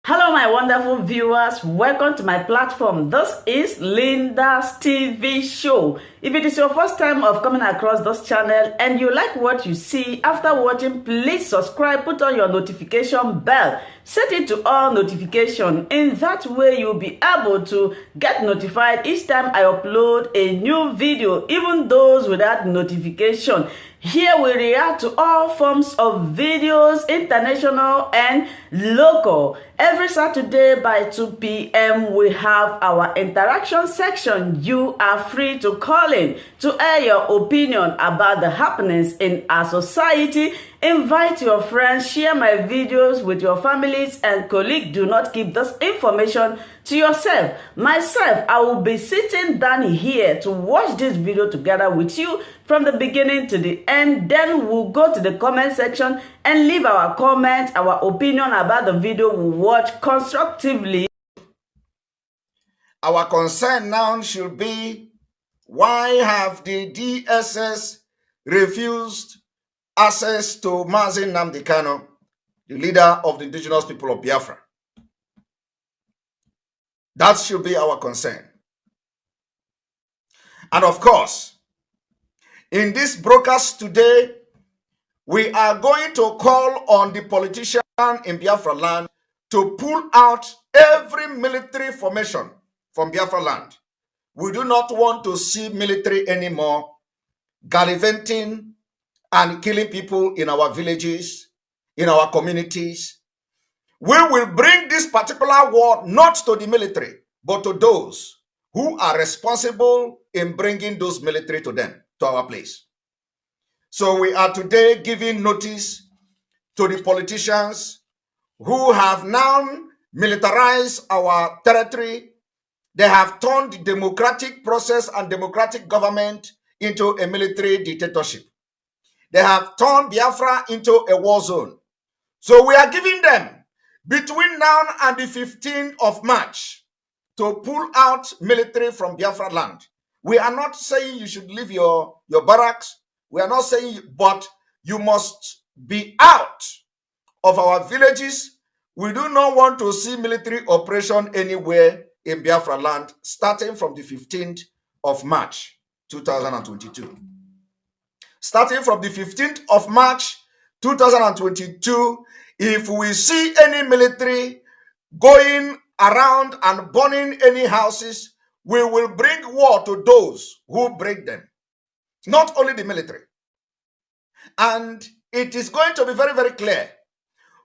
Hello, my wonderful viewers. Welcome to my platform. This is Linda's TV show. If it is your first time of coming across this channel and you like what you see after watching, please subscribe, put on your notification bell, set it to all notification. In that way, you'll be able to get notified each time I upload a new video, even those without notification. Here we react to all forms of videos, international and local. Every Saturday by 2 p.m. we have our interaction section. You are free to call in to air your opinion about the happenings in our society. Invite your friends, share my videos with your families and colleagues. Do not keep this information to yourself. Myself, I will be sitting down here to watch this video together with you from the beginning to the end. Then we'll go to the comment section and leave our comments, our opinion about the video we watch constructively. Our concern now should be, why have the DSS refused access to Mazi Nnamdi Kanu, the leader of the indigenous people of Biafra? That should be our concern. And of course, in this broadcast today, we are going to call on the politician in Biafra land to pull out every military formation from Biafra land. We do not want to see military anymore gallivanting and killing people in our villages, in our communities. We will bring this particular war not to the military, but to those who are responsible in bringing those military to them, to our place. So we are today giving notice to the politicians who have now militarized our territory. They have turned the democratic process and democratic government into a military dictatorship. They have turned Biafra into a war zone. So we are giving them between now and the 15th of March to pull out military from Biafra land. We are not saying you should leave your barracks. We are not saying, but you must be out of our villages. We do not want to see military operation anywhere in Biafra land starting from the 15th of March 2022. Starting from the 15th of March 2022, if we see any military going around and burning any houses, we will bring war to those who break them. Not only the military. And it is going to be very, very clear.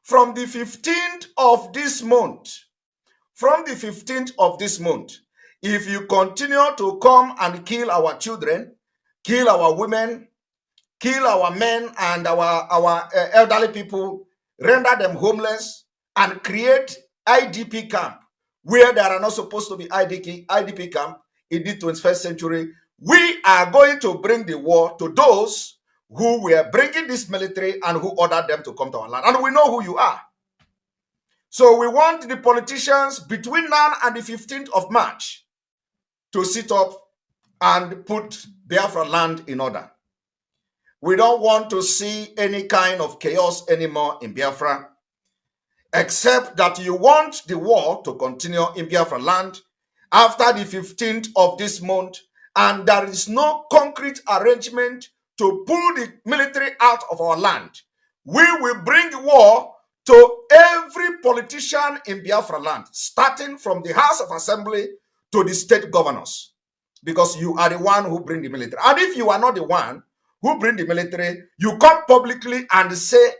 From the 15th of this month, if you continue to come and kill our children, kill our women, kill our men and our elderly people, render them homeless, and create IDP camp where there are not supposed to be IDP camp in the 21st century, we are going to bring the war to those who were bringing this military and who ordered them to come to our land. And we know who you are. So we want the politicians between now and the 15th of March to sit up and put Biafra land in order. We don't want to see any kind of chaos anymore in Biafra, except that you want the war to continue in Biafra land after the 15th of this month, and there is no concrete arrangement to pull the military out of our land. We will bring war to every politician in Biafra land, starting from the House of Assembly to the state governors, because you are the one who bring the military. And if you are not the one who bring the military, you come publicly and say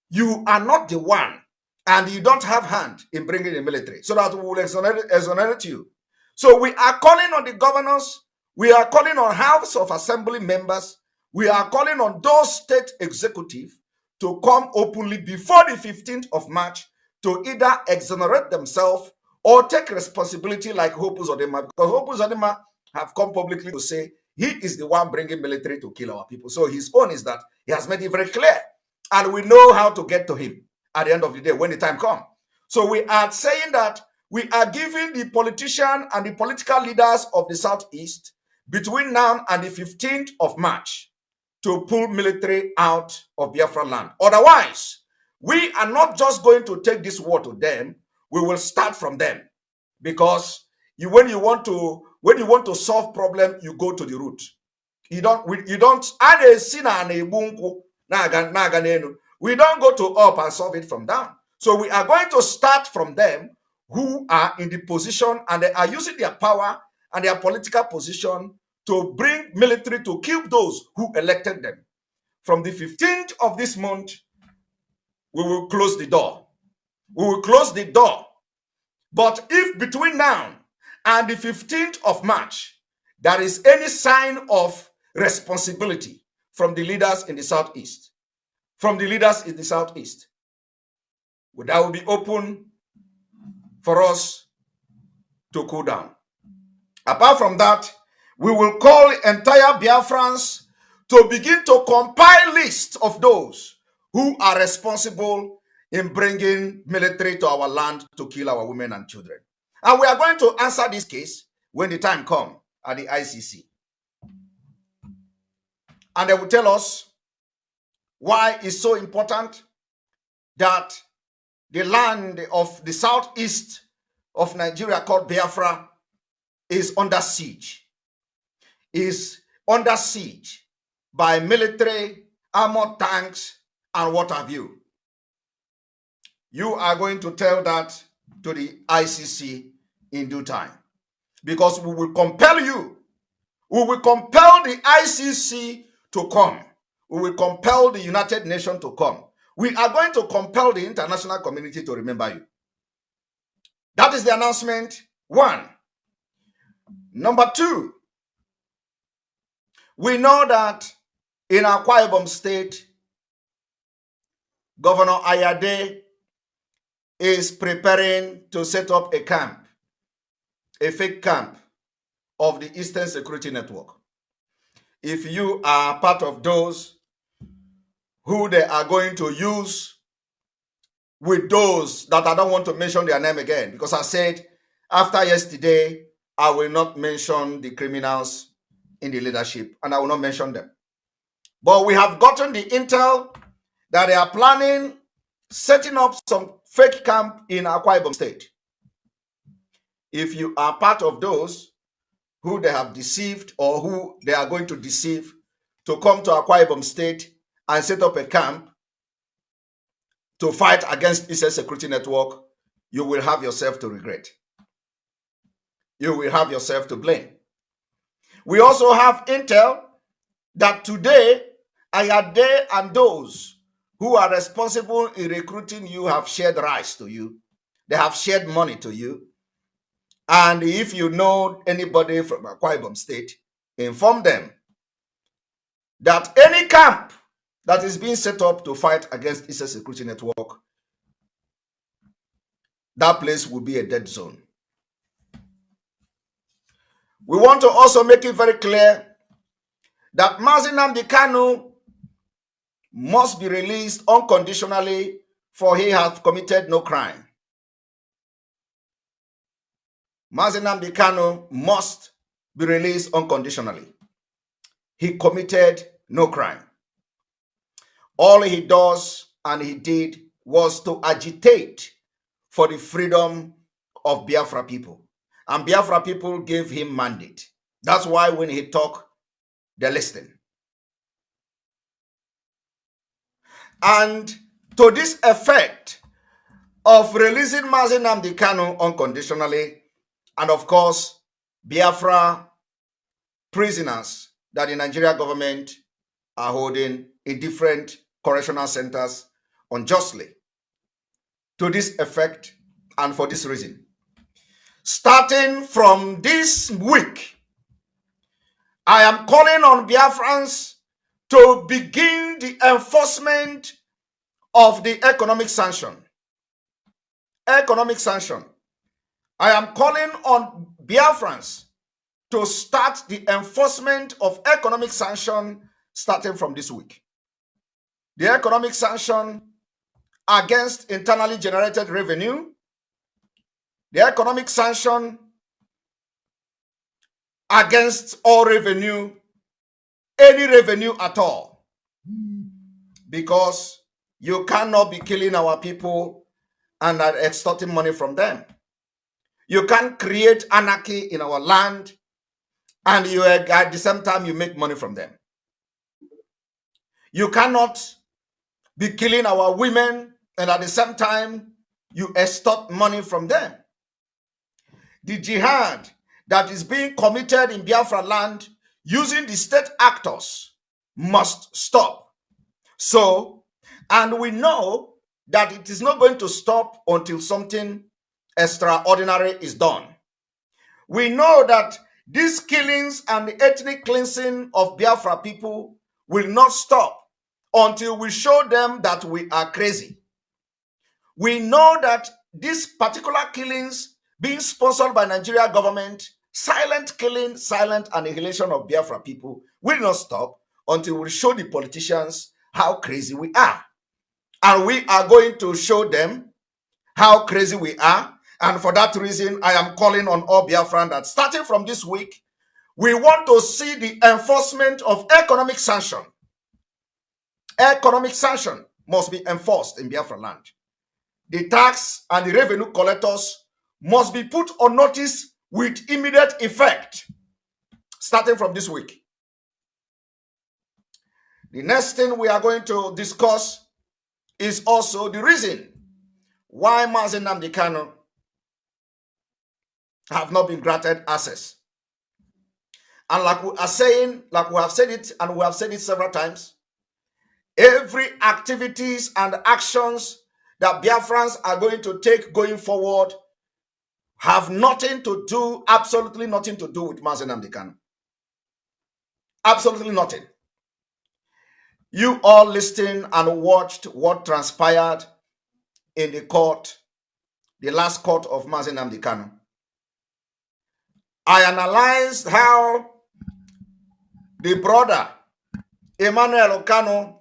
you are not the one and you don't have hand in bringing the military, so that we will exonerate you. So we are calling on the governors, we are calling on House of Assembly members, we are calling on those state executives to come openly before the 15th of March to either exonerate themselves or take responsibility like Hope Uzodinma, because Hope Uzodinma have come publicly to say he is the one bringing military to kill our people. So his own is that he has made it very clear, and we know how to get to him at the end of the day when the time comes. So we are saying that we are giving the politician and the political leaders of the Southeast between now and the 15th of March to pull military out of Biafra land. Otherwise, we are not just going to take this war to them, we will start from them, because when you want to solve problem, you go to the root. You don't we don't go to up and solve it from down. So we are going to start from them who are in the position, and they are using their power and their political position to bring military to kill those who elected them. From the 15th of this month, we will close the door. We will close the door. But if between now and the 15th of March, there is any sign of responsibility from the leaders in the Southeast, that will be open for us to cool down. Apart from that, we will call entire Biafrans to begin to compile lists of those who are responsible in bringing military to our land to kill our women and children. And we are going to answer this case when the time comes at the ICC. And they will tell us why it's so important that the land of the southeast of Nigeria called Biafra is under siege. Is under siege by military, armored tanks, and what have you. You are going to tell that to the ICC in due time, because we will compel you. We will compel the ICC to come. We will compel the United Nations to come. We are going to compel the international community to remember you. That is the announcement one. Number two, we know that in Akwa Ibom State, Governor Ayade is preparing to set up a camp, a fake camp of the Eastern Security Network. If you are part of those who they are going to use with those that I don't want to mention their name again, because I said after yesterday, I will not mention the criminals in the leadership, and I will not mention them. But we have gotten the intel that they are planning setting up some fake camp in Akwa Ibom State. If you are part of those who they have deceived or who they are going to deceive to come to Akwa Ibom State and set up a camp to fight against Eastern Security Network, you will have yourself to regret. You will have yourself to blame. We also have intel that today, Ayade and those who are responsible in recruiting you have shared rice to you. They have shared money to you. And if you know anybody from Akwa Ibom State, inform them that any camp that is being set up to fight against Eastern Security Network, that place will be a dead zone. We want to also make it very clear that Mazi Nnamdi Kanu must be released unconditionally, for he has committed no crime. Mazi Nnamdi Kanu must be released unconditionally. He committed no crime. All he does and he did was to agitate for the freedom of Biafra people. And Biafra people gave him mandate. That's why when he talk, they listen. And to this effect of releasing Mazi Nnamdi Kanu unconditionally, and of course, Biafra prisoners that the Nigeria government are holding in different correctional centers unjustly. To this effect, and for this reason, starting from this week, I am calling on Biafrans to begin the enforcement of the economic sanction. Economic sanction. I am calling on Biafrans to start the enforcement of economic sanction starting from this week. The economic sanction against internally generated revenue, the economic sanction against all revenue, any revenue at all, because you cannot be killing our people and are extorting money from them. You can't create anarchy in our land and you at the same time you make money from them. You cannot be killing our women and at the same time you extort money from them. The jihad that is being committed in Biafra land using the state actors must stop. So, and we know that it is not going to stop until something extraordinary is done. We know that these killings and the ethnic cleansing of Biafra people will not stop until we show them that we are crazy. We know that these particular killings being sponsored by Nigeria government, silent killing, silent annihilation of Biafra people will not stop until we show the politicians how crazy we are. And we are going to show them how crazy we are. And for that reason, I am calling on all Biafran that starting from this week, we want to see the enforcement of economic sanction. Economic sanction must be enforced in Biafra land. The tax and the revenue collectors must be put on notice with immediate effect, starting from this week. The next thing we are going to discuss is also the reason why Mazi Nnamdi Kanu have not been granted access. And like we are saying, like we have said it, and we have said it several times, every activities and actions that Biafrans are going to take going forward have nothing to do, absolutely nothing to do with Mazi Nnamdi Kanu. Absolutely nothing. You all listened and watched what transpired in the court, the last court of Mazi Nnamdi Kanu. I analyzed how the brother Emmanuel Okano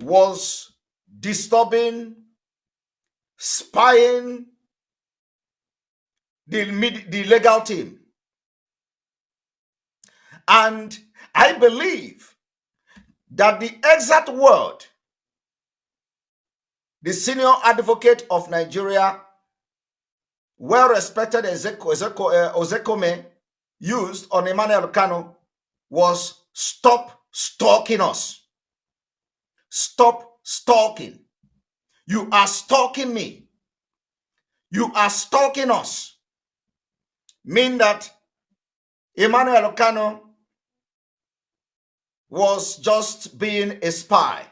was disturbing, spying the legal team. And I believe that the exact word the senior advocate of Nigeria, well-respected Ozekome, used on Emmanuel Kanu was stop stalking us. Stop stalking. You are stalking me. You are stalking us. Mean that Emmanuel Kanu was just being a spy.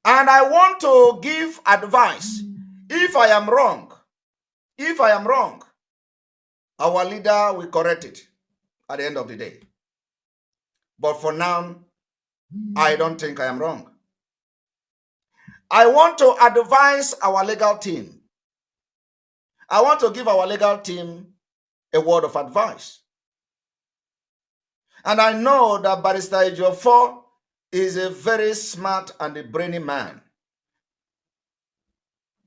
And I want to give advice. If I am wrong, our leader will correct it at the end of the day. But for now, I don't think I am wrong. I want to advise our legal team. I want to give our legal team a word of advice. And I know that Barrister Ejiofor is a very smart and a brainy man.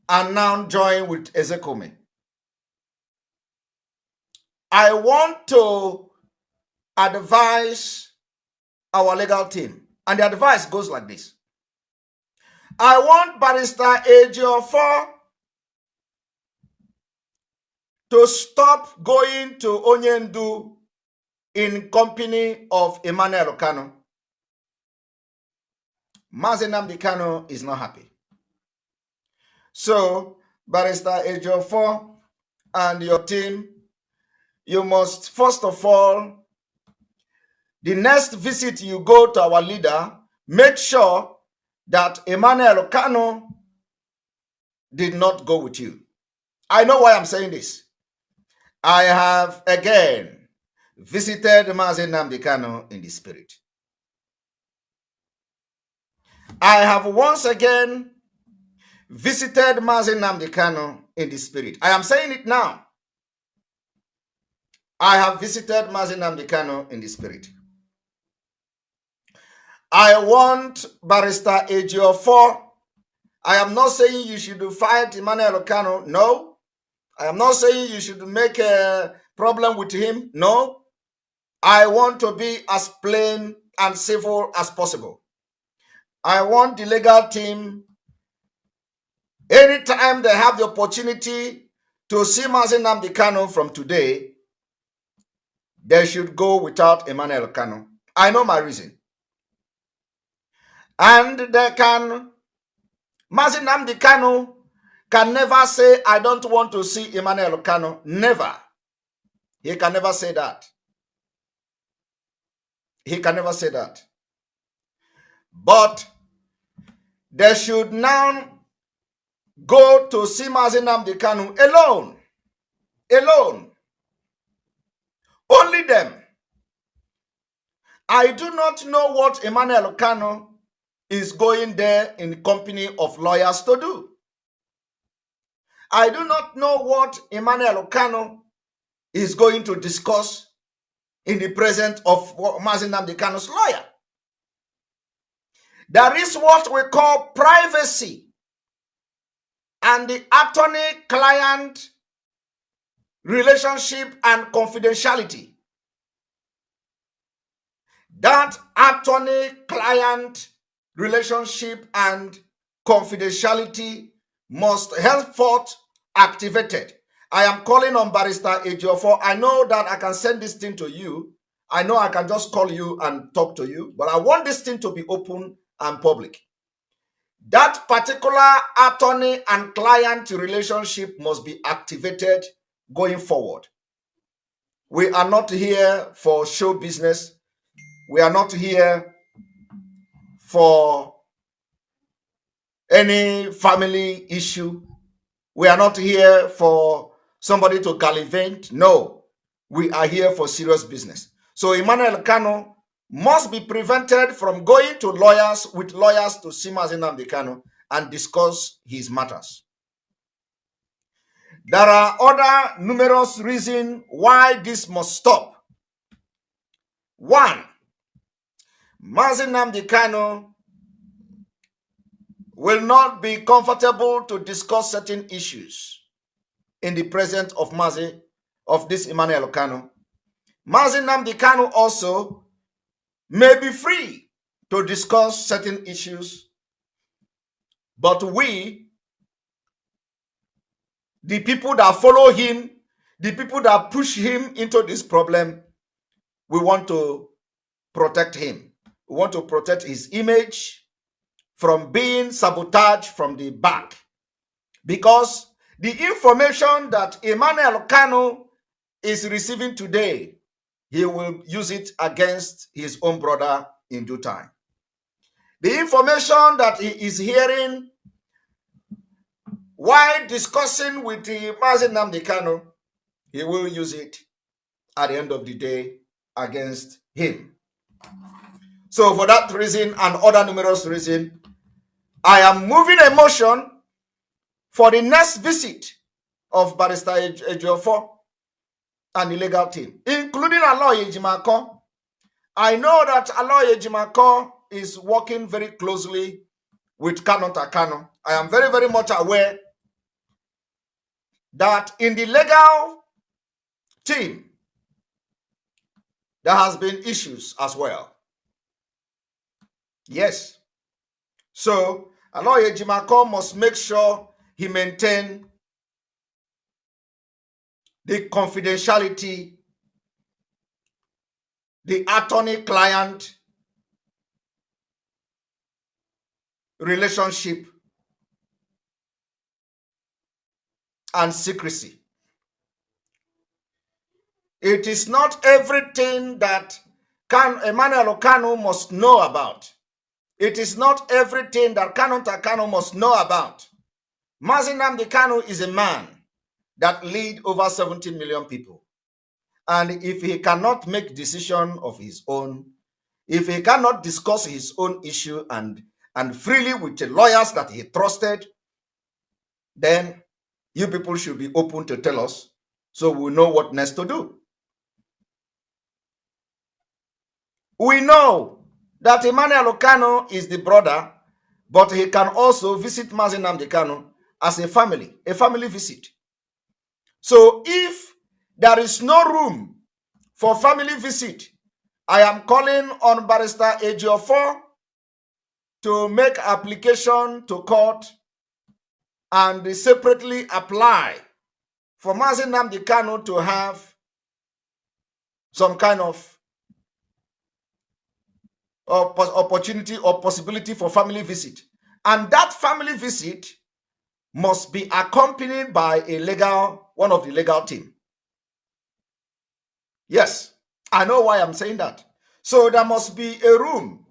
And now join with Ezekome. I want to advise our legal team. And the advice goes like this. I want Barrister Ejiofor to stop going to Onyendu in company of Emmanuel Kanu. Mazi Nnamdi Kanu is not happy. So, Barrister Ejiofor and your team, you must, first of all, the next visit you go to our leader, make sure that Emmanuel Kanu did not go with you. I know why I'm saying this. I have again visited Mazi Nnamdi Kanu in the spirit. I have once again visited Mazi Nnamdi Kanu in the spirit. I am saying it now. I have visited Mazi Nnamdi Kanu in the spirit. I want Barrister Ejiofor. I am not saying you should fight Emmanuel Kanu. No. I am not saying you should make a problem with him. No. I want to be as plain and civil as possible. I want the legal team Anytime they have the opportunity to see Mazi Nnamdi Kanu from today, they should go without Emmanuel Kanu. I know my reason. And they can, Mazi Nnamdi Kanu can never say, I don't want to see Emmanuel Kanu. Never. He can never say that. He can never say that. But they should now go to see Mazi Nnamdi Kanu alone. Alone. Only them. I do not know what Emmanuel Kanu is going there in company of lawyers to do. I do not know what Emmanuel Kanu is going to discuss in the presence of Mazi Nnamdi Kanu's lawyer. There is what we call privacy and the attorney-client relationship and confidentiality. That attorney-client relationship and confidentiality must henceforth activated. I am calling on Barrister Ejiofor. I know that I can send this thing to you. I know I can just call you and talk to you, but I want this thing to be open and public. That particular attorney and client relationship must be activated going forward. We are not here for show business. We are not here for any family issue. We are not here for somebody to gallivant. No, we are here for serious business. So Emmanuel Kanu must be prevented from going to lawyers with lawyers to see Mazi Nnamdi Kanu and discuss his matters. There are other numerous reasons why this must stop. One, Mazi Nnamdi Kanu will not be comfortable to discuss certain issues in the presence of this Emmanuel Kanu. Mazi Nnamdi Kanu also may be free to discuss certain issues, but we, the people that follow him, the people that push him into this problem, we want to protect him. We want to protect his image from being sabotaged from the back. Because the information that Emmanuel Kanu is receiving today, he will use it against his own brother in due time. The information that he is hearing while discussing with the Mazi Nnamdi Kanu, he will use it at the end of the day against him. So for that reason and other numerous reasons, I am moving a motion for the next visit of Barrister Ejiofor and the legal team, including Aloy Ejimako. I know that Aloy Ejimako is working very closely with Kanu Takano. I am very, very much aware that in the legal team, there has been issues as well. Yes. So, Aloy Ejimako must make sure he maintain the confidentiality, the attorney-client relationship, and secrecy. It is not everything that Emmanuel Kanu must know about. It is not everything that Kanu Takano must know about. Mazi Nnamdi Kanu is a man that leads over 17 million people. And if he cannot make decision of his own, if he cannot discuss his own issue and freely with the lawyers that he trusted, then you people should be open to tell us so we know what next to do. We know that Emmanuel Kanu is the brother, but he can also visit Mazi Nnamdi Kanu as a family visit. So if there is no room for family visit, I am calling on Barrister Ejiofor to make application to court and they separately apply for Mazi Nnamdi Kanu to have some kind of opportunity or possibility for family visit. And that family visit must be accompanied by one of the legal team. Yes, I know why I'm saying that. So there must be a room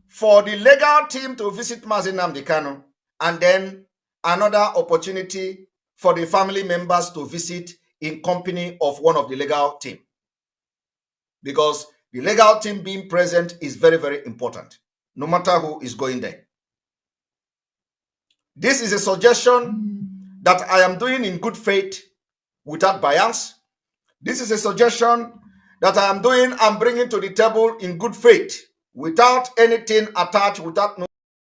for the legal team to visit Mazi Nnamdi Kanu, and then another opportunity for the family members to visit in company of one of the legal team. Because the legal team being present is very, very important, no matter who is going there. This is a suggestion that I am doing in good faith without bias. This is a suggestion that I am doing and bringing to the table in good faith without anything attached, without no.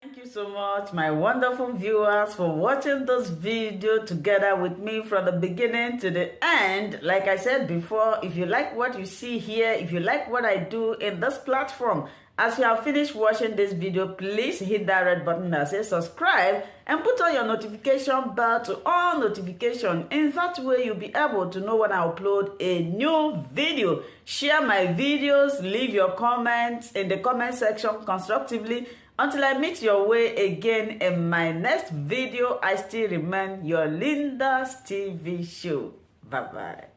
Thank you so much, my wonderful viewers, for watching this video together with me from the beginning to the end. Like I said before, if you like what you see here, if you like what I do in this platform, as you have finished watching this video, please hit that red button that says subscribe and put on your notification bell to all notification. In that way, you'll be able to know when I upload a new video. Share my videos, leave your comments in the comment section constructively. Until I meet your way again in my next video, I still remain your Linda's TV show. Bye-bye.